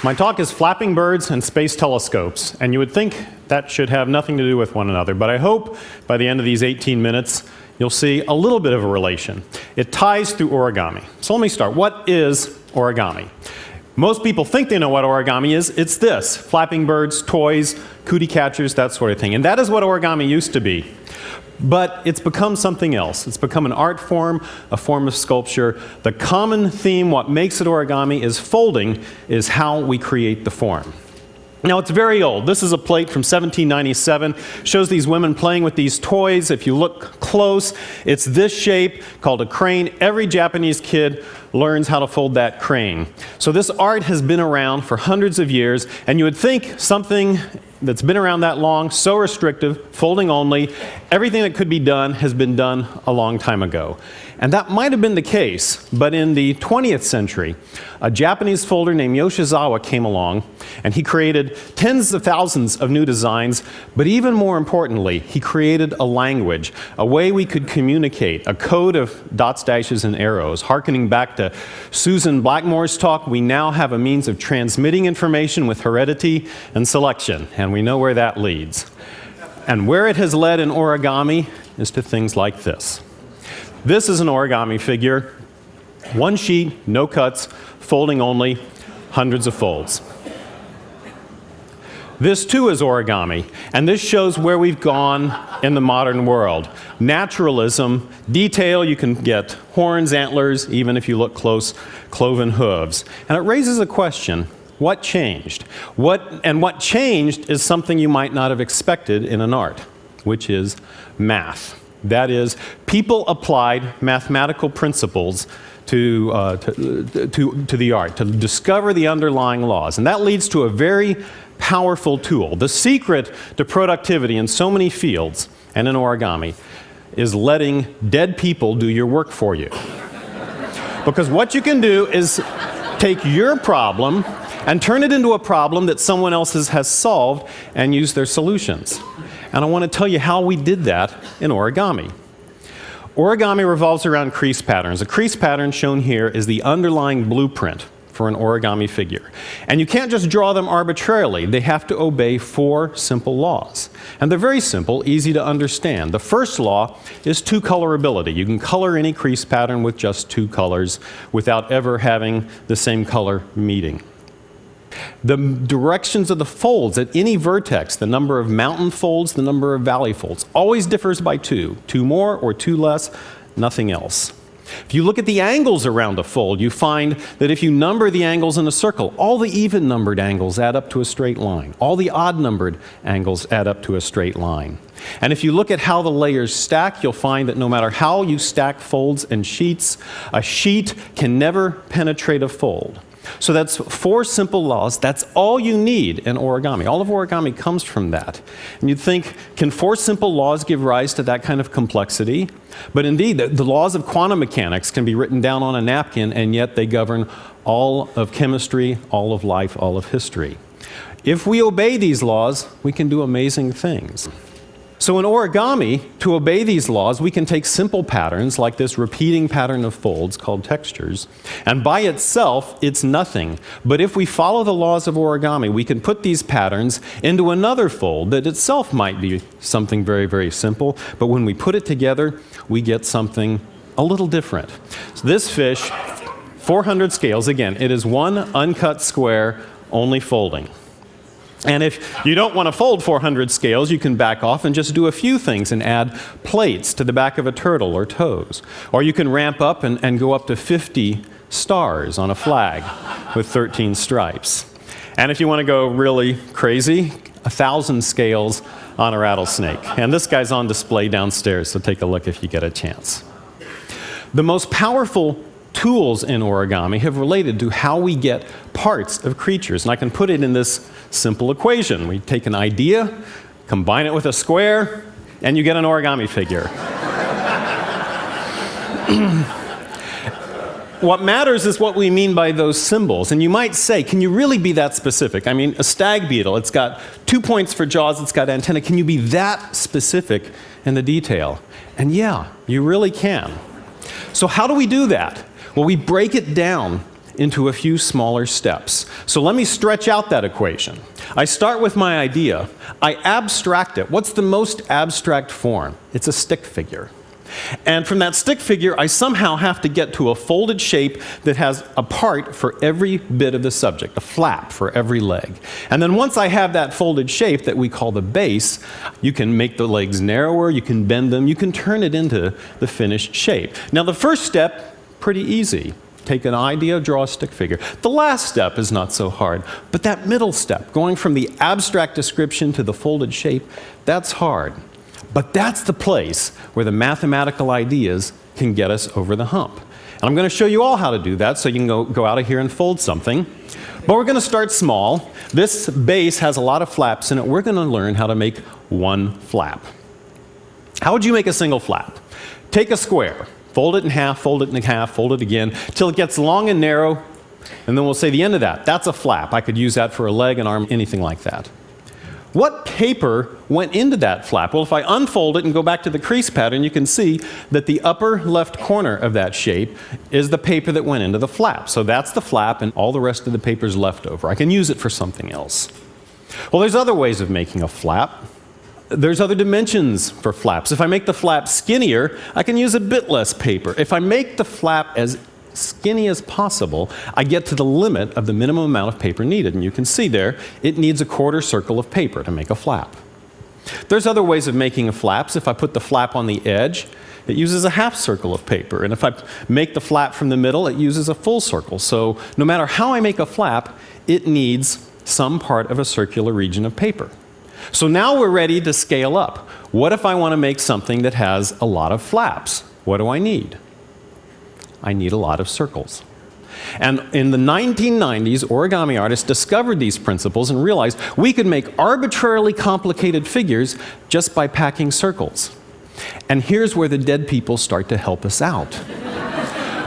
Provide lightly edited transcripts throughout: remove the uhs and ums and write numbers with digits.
My talk is Flapping Birds and Space Telescopes, and you would think that should have nothing to do with one another, but I hope by the end of these 18 minutes you'll see a little bit of a relation. It ties through origami. So let me start. What is origami? Most people think they know what origami is. It's this: flapping birds, toys, cootie catchers, that sort of thing. And that is what origami used to be. But it's become something else. It's become an art form, a form of sculpture. The common theme, what makes it origami, is folding, is how we create the form. Now, it's very old. This is a plate from 1797. Shows these women playing with these toys. If you look close, it's this shape called a crane. Every Japanese kid learns how to fold that crane. So this art has been around for hundreds of years, and you would think something that's been around that long, so restrictive, folding only, everything that could be done has been done a long time ago. And that might have been the case, but in the 20th century, a Japanese folder named Yoshizawa came along, and he created tens of thousands of new designs, but even more importantly, he created a language, a way we could communicate, a code of dots, dashes, and arrows. Harkening back to Susan Blackmore's talk, we now have a means of transmitting information with heredity and selection, and we know where that leads. And where it has led in origami is to things like this. This is an origami figure. One sheet, no cuts, folding only, hundreds of folds. This too is origami, and this shows where we've gone in the modern world. Naturalism, detail, you can get horns, antlers, even if you look close, cloven hooves. And it raises a question: what changed? What changed is something you might not have expected in an art, which is math. That is, people applied mathematical principles to the art, to discover the underlying laws. And that leads to a very powerful tool. The secret to productivity in so many fields, and in origami, is letting dead people do your work for you. Because what you can do is take your problem and turn it into a problem that someone else has solved and use their solutions. And I want to tell you how we did that in origami. Origami revolves around crease patterns. A crease pattern shown here is the underlying blueprint for an origami figure. And you can't just draw them arbitrarily. They have to obey 4 simple laws. And they're very simple, easy to understand. The first law is 2 colorability. You can color any crease pattern with just 2 colors without ever having the same color meeting. The directions of the folds at any vertex, the number of mountain folds, the number of valley folds, always differs by 2. 2 more or 2 less, nothing else. If you look at the angles around a fold, you find that if you number the angles in a circle, all the even-numbered angles add up to a straight line. All the odd-numbered angles add up to a straight line. And if you look at how the layers stack, you'll find that no matter how you stack folds and sheets, a sheet can never penetrate a fold. So that's 4 simple laws. That's all you need in origami. All of origami comes from that. And you'd think, can 4 simple laws give rise to that kind of complexity? But indeed, the laws of quantum mechanics can be written down on a napkin, and yet they govern all of chemistry, all of life, all of history. If we obey these laws, we can do amazing things. So in origami, to obey these laws, we can take simple patterns like this repeating pattern of folds called textures, and by itself, it's nothing. But if we follow the laws of origami, we can put these patterns into another fold that itself might be something very, very simple, but when we put it together, we get something a little different. So this fish, 400 scales, again, it is one uncut square, only folding. And if you don't want to fold 400 scales, you can back off and just do a few things and add plates to the back of a turtle or toes. Or you can ramp up and go up to 50 stars on a flag with 13 stripes. And if you want to go really crazy, 1,000 scales on a rattlesnake. And this guy's on display downstairs, so take a look if you get a chance. The most powerful tools in origami have related to how we get parts of creatures. And I can put it in this simple equation. We take an idea, combine it with a square, and you get an origami figure. What matters is what we mean by those symbols. And you might say, can you really be that specific? I mean, a stag beetle, it's got 2 points for jaws, it's got antennae. Can you be that specific in the detail? And yeah, you really can. So how do we do that? Well, we break it down into a few smaller steps. So let me stretch out that equation. I start with my idea. I abstract it. What's the most abstract form? It's a stick figure. And from that stick figure, I somehow have to get to a folded shape that has a part for every bit of the subject, a flap for every leg. And then once I have that folded shape that we call the base, you can make the legs narrower, you can bend them, you can turn it into the finished shape. Now the first step, pretty easy. Take an idea, draw a stick figure. The last step is not so hard, but that middle step, going from the abstract description to the folded shape, that's hard. But that's the place where the mathematical ideas can get us over the hump. And I'm going to show you all how to do that, so you can go out of here and fold something. But we're going to start small. This base has a lot of flaps in it. We're going to learn how to make one flap. How would you make a single flap? Take a square, fold it in half, fold it in half, fold it again, till it gets long and narrow, and then we'll say the end of that. That's a flap. I could use that for a leg, an arm, anything like that. What paper went into that flap? Well, if I unfold it and go back to the crease pattern, you can see that the upper left corner of that shape is the paper that went into the flap. So that's the flap, and all the rest of the paper is left over. I can use it for something else. Well, there's other ways of making a flap. There's other dimensions for flaps. If I make the flap skinnier, I can use a bit less paper. If I make the flap as skinny as possible, I get to the limit of the minimum amount of paper needed. And you can see there, it needs a quarter circle of paper to make a flap. There's other ways of making flaps. If I put the flap on the edge, it uses a half circle of paper. And if I make the flap from the middle, it uses a full circle. So no matter how I make a flap, it needs some part of a circular region of paper. So now we're ready to scale up. What if I want to make something that has a lot of flaps? What do I need? I need a lot of circles. And in the 1990s, origami artists discovered these principles and realized we could make arbitrarily complicated figures just by packing circles. And here's where the dead people start to help us out.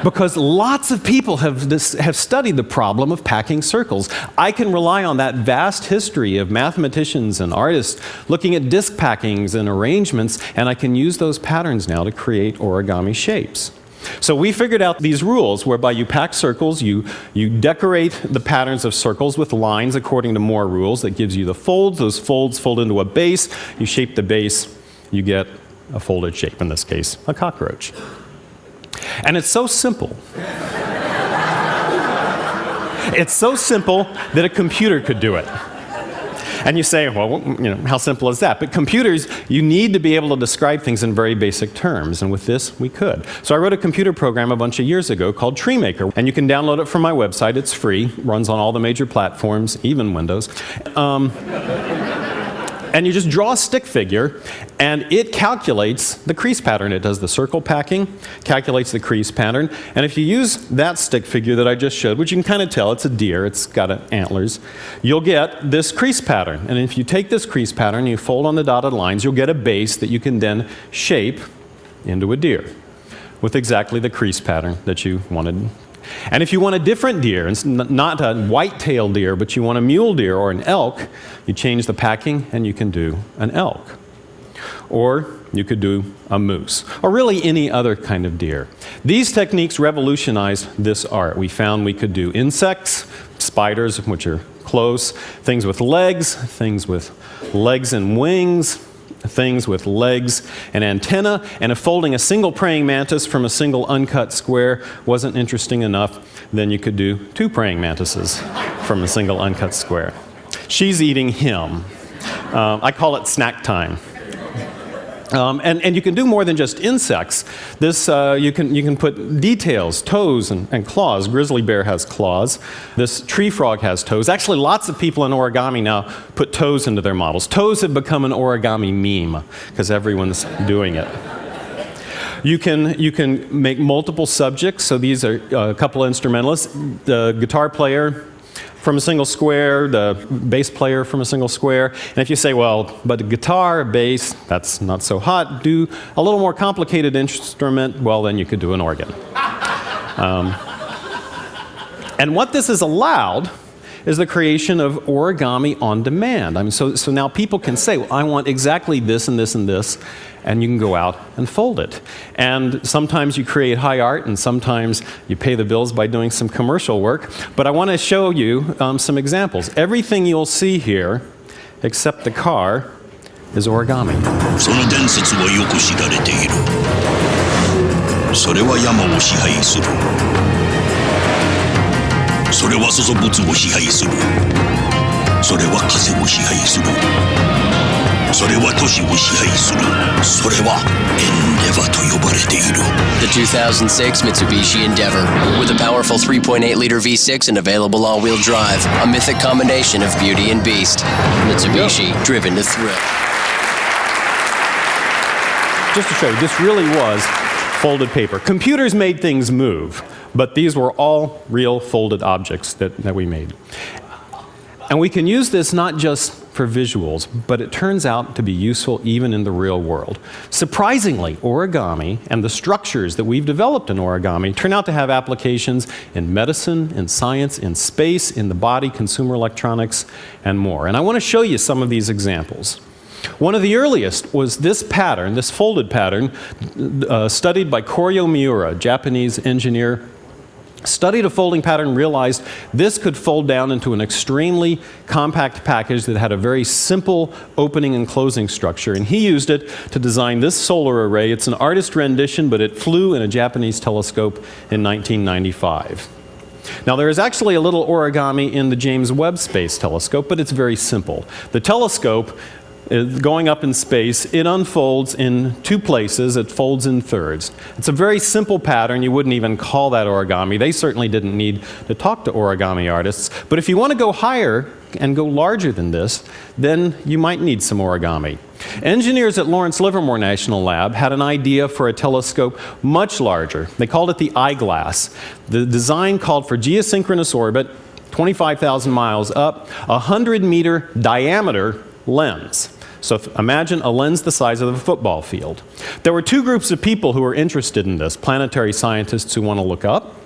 Because lots of people have studied the problem of packing circles. I can rely on that vast history of mathematicians and artists looking at disk packings and arrangements, and I can use those patterns now to create origami shapes. So we figured out these rules whereby you pack circles, you decorate the patterns of circles with lines according to more rules. That gives you the folds. Those folds fold into a base. You shape the base, you get a folded shape, in this case, a cockroach. And it's so simple. It's so simple that a computer could do it. And you say, well, you know, how simple is that? But computers, you need to be able to describe things in very basic terms, and with this, we could. So I wrote a computer program a bunch of years ago called TreeMaker, and you can download it from my website. It's free, runs on all the major platforms, even Windows. And you just draw a stick figure, and it calculates the crease pattern. It does the circle packing, calculates the crease pattern, and if you use that stick figure that I just showed, which you can kind of tell, it's a deer, it's got antlers, you'll get this crease pattern. And if you take this crease pattern and you fold on the dotted lines, you'll get a base that you can then shape into a deer with exactly the crease pattern that you wanted. And if you want a different deer, it's not a white-tailed deer, but you want a mule deer or an elk, you change the packing and you can do an elk. Or you could do a moose, or really any other kind of deer. These techniques revolutionized this art. We found we could do insects, spiders, which are close, things with legs and wings, things with legs and antenna, and if folding a single praying mantis from a single uncut square wasn't interesting enough, then you could do two praying mantises from a single uncut square. She's eating him. I call it snack time. And you can do more than just insects. This, you can put details, toes and claws. Grizzly bear has claws. This tree frog has toes. Actually, lots of people in origami now put toes into their models. Toes have become an origami meme because everyone's doing it. You can make multiple subjects. So these are a couple of instrumentalists. The guitar player from a single square, the bass player from a single square. And if you say, well, but a guitar, a bass, that's not so hot, do a little more complicated instrument, well, then you could do an organ. And what this has allowed is the creation of origami on demand. I mean, so now people can say, well, I want exactly this and this and this, and you can go out and fold it. And sometimes you create high art, and sometimes you pay the bills by doing some commercial work. But I want to show you some examples. Everything you'll see here, except the car, is origami. その伝説はよく知られている。それは山を支配する。それは諸物を支配する。それは風を支配する。それは都市を支配する。それはエンデバと呼ばれている。The 2006 Mitsubishi Endeavor, with a powerful 3.8-liter V6 and available all-wheel drive, a mythic combination of beauty and beast. Mitsubishi, driven to thrill. Just to show you, this really was folded paper. Computers made things move, but these were all real folded objects that we made. And we can use this not just for visuals, but it turns out to be useful even in the real world. Surprisingly, origami and the structures that we've developed in origami turn out to have applications in medicine, in science, in space, in the body, consumer electronics, and more. And I want to show you some of these examples. One of the earliest was this pattern, this folded pattern, studied by Koryo Miura, a Japanese engineer. Studied a folding pattern, realized this could fold down into an extremely compact package that had a very simple opening and closing structure. And he used it to design this solar array. It's an artist rendition, but it flew in a Japanese telescope in 1995. Now, there is actually a little origami in the James Webb Space Telescope, but it's very simple. The telescope, going up in space, it unfolds in two places. It folds in thirds. It's a very simple pattern. You wouldn't even call that origami. They certainly didn't need to talk to origami artists. But if you want to go higher and go larger than this, then you might need some origami. Engineers at Lawrence Livermore National Lab had an idea for a telescope much larger. They called it the eyeglass. The design called for geosynchronous orbit, 25,000 miles up, a 100-meter diameter lens. So imagine a lens the size of a football field. There were two groups of people who were interested in this: planetary scientists who want to look up,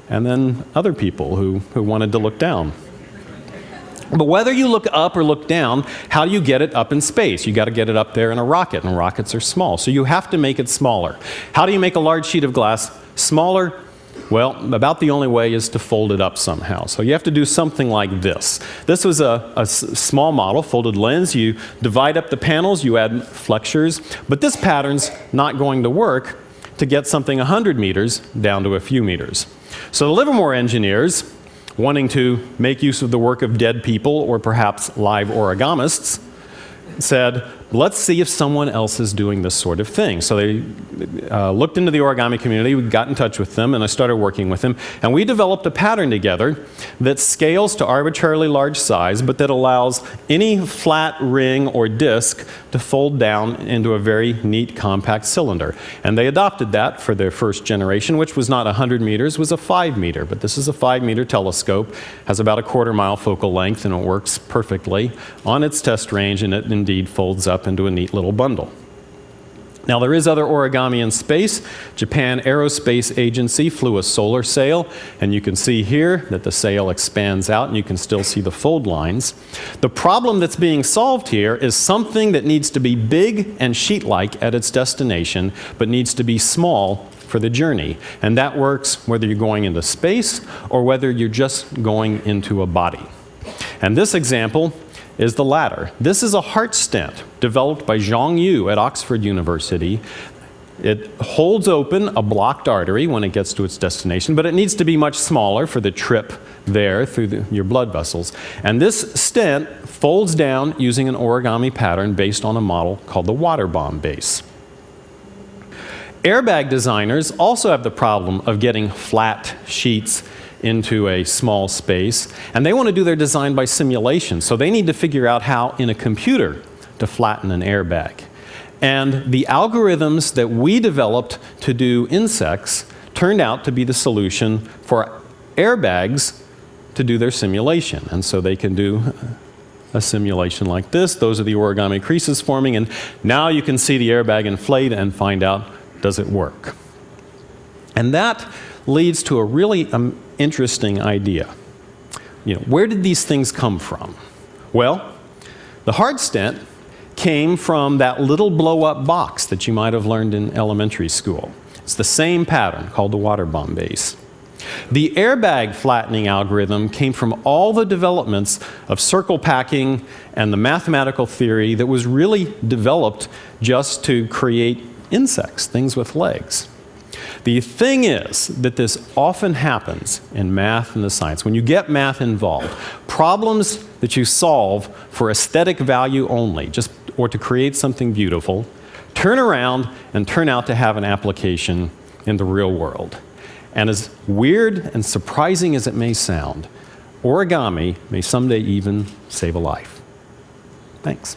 and then other people who wanted to look down. But whether you look up or look down, how do you get it up in space? You got to get it up there in a rocket, and rockets are small. So you have to make it smaller. How do you make a large sheet of glass smaller? Well, about the only way is to fold it up somehow. So you have to do something like this. This was a small model, folded lens. You divide up the panels, you add flexures, but this pattern's not going to work to get something 100 meters down to a few meters. So the Livermore engineers, wanting to make use of the work of dead people or perhaps live origamists, said, let's see if someone else is doing this sort of thing. So they looked into the origami community, we got in touch with them, and I started working with them. And we developed a pattern together that scales to arbitrarily large size, but that allows any flat ring or disc to fold down into a very neat, compact cylinder. And they adopted that for their first generation, which was not 100 meters, was a 5 meter. But this is a 5-meter telescope, has about a quarter-mile focal length, and it works perfectly on its test range, and it indeed folds up into a neat little bundle. Now, there is other origami in space. Japan Aerospace Agency flew a solar sail, and you can see here that the sail expands out, and you can still see the fold lines. The problem that's being solved here is something that needs to be big and sheet-like at its destination, but needs to be small for the journey. And that works whether you're going into space or whether you're just going into a body. And this example is the latter. This is a heart stent developed by Zhang Yu at Oxford University. It holds open a blocked artery when it gets to its destination, but it needs to be much smaller for the trip there through your blood vessels. And this stent folds down using an origami pattern based on a model called the water bomb base. Airbag designers also have the problem of getting flat sheets into a small space, and they want to do their design by simulation. So they need to figure out how, in a computer, to flatten an airbag. And the algorithms that we developed to do insects turned out to be the solution for airbags to do their simulation. And so they can do a simulation like this. Those are the origami creases forming, and now you can see the airbag inflate and find out, does it work? And that leads to a really interesting idea. where did these things come from? Well, the hard stent came from that little blow-up box that you might have learned in elementary school. It's the same pattern called the water bomb base. The airbag flattening algorithm came from all the developments of circle packing and the mathematical theory that was really developed just to create insects, things with legs. The thing is that this often happens in math and the science. When you get math involved, problems that you solve for aesthetic value only, or to create something beautiful, turn around and turn out to have an application in the real world. And as weird and surprising as it may sound, origami may someday even save a life. Thanks.